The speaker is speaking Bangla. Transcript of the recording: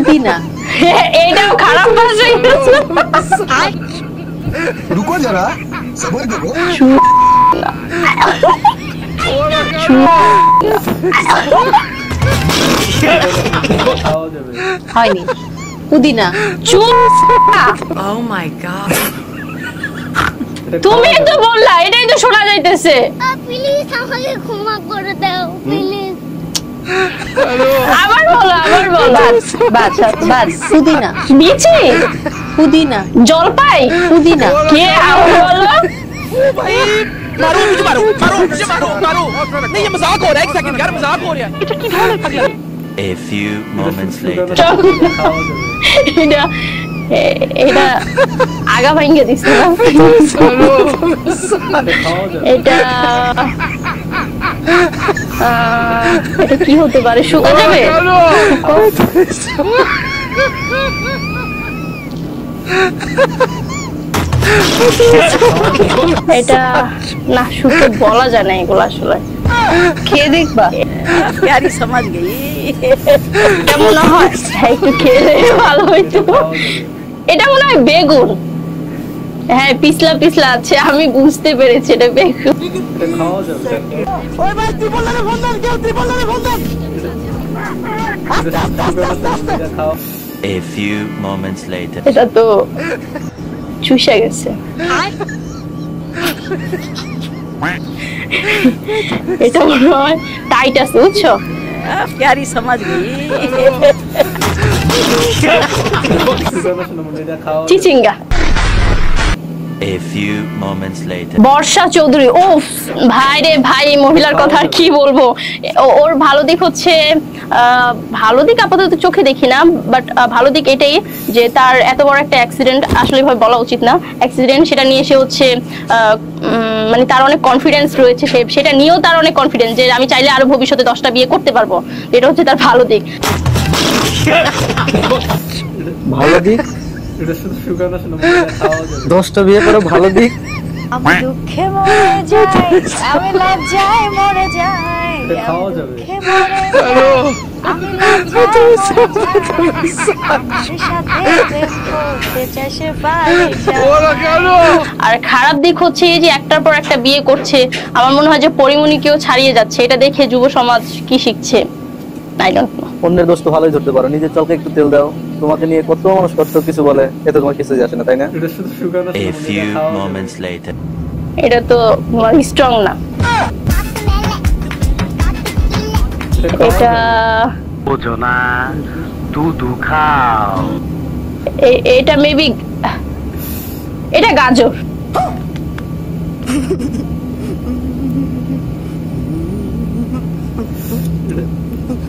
পুদিনা। এটাও খারাপ ভাষা ইউজ। रुको जरा सबर करो। হয়নি পুদিনা। Oh my god, তুমি তো বললা, এটাই তো শোনা যাইতেছে। প্লিজ আমাকে ক্ষমা করে দাও প্লিজ। আবার বলো, আবার বলো। বাদ পুদিনা। বিচি পুদিনা। জলপাই পুদিনা। কে আবার বলো। मारो मुझे, मारो मारो मुझे, मारो मारो। नहीं ये मजाक हो रहा है, एक सेकंड यार, मजाक हो रहा है। এটা কি ধরনের পাগলামি? A few moments later. এটা আগা ভাঙ্গে দিছে না। এটা এটা কি হতে পারে? শুকা যাবে? এটা না, শুকে বলা যায় না এগুলো আসলে। খেয়ে দেখবা। প্যারি সমাজ গেই কেমন হয়, একটু খেয়ে দেখলে ভালো হইতো। এটা মনে হয় বেগুন। হ্যাঁ, পিছলা পিছলা আছে, আমি বুঝতে পেরেছি এটা বেগুন। ওই ভাই ত্রিপল্লারে ফোন দেন, কেউ ত্রিপল্লারে ফোন দেন। A few moments later. এটা তো চুষে গেছে। এটা মনে হয় টাইট আছে, বুঝছো? প্যারি সমাজ গেই চিচিঙ্গা। A few moments later. বর্ষা চৌধুরী, ওফ ভাই রে ভাই, এই মহিলার কথা আর কি বলবো। ওর ভালো দিক হচ্ছে, ভালো দিক আপাতত চোখে দেখি না, বাট ভালো দিক এটাই যে তার এত বড় একটা অ্যাক্সিডেন্ট, আসলে ভাবে বলা উচিত না অ্যাক্সিডেন্ট, সেটা নিয়ে সে হচ্ছে মানে তার অনেক কনফিডেন্স রয়েছে, সেটা নিয়েও তার অনেক কনফিডেন্স যে আমি চাইলে আরো ভবিষ্যতে 10টা বিয়ে করতে পারবো। এটা হচ্ছে তার ভালো দিক। ভালো দিক 10টা বিয়ে করে ভালো দিক। আমি দুঃখে মরে যাই, আমি লজ্জায় মরে যাই, খাওয়া যাবে। দুঃখে মরে যাই, আমি লজ্জায় মরে যাই, আমার সাথে প্রেম করতে চাই সে পারে যায়। আর খারাপ দিক হচ্ছে এই যে একটার পর একটা বিয়ে করছে, আমার মনে হয় যে পরিমণিকেও ছাড়িয়ে যাচ্ছে। এটা দেখে যুব সমাজ কি শিখছে? I don't know. অন্যের দোষ তো ভালোই ধরতে পারো, নিজের চলকে একটু তেল দাও। তোমাকে নিয়ে কত মানুষ কত কিছু বলে, এতে তোমার কিছু আসে না, তাই না? A few moments later. এটা তো স্ট্রং না। এটা বোঝনা দুধ খাও। এটা মেবি, এটা গাজর।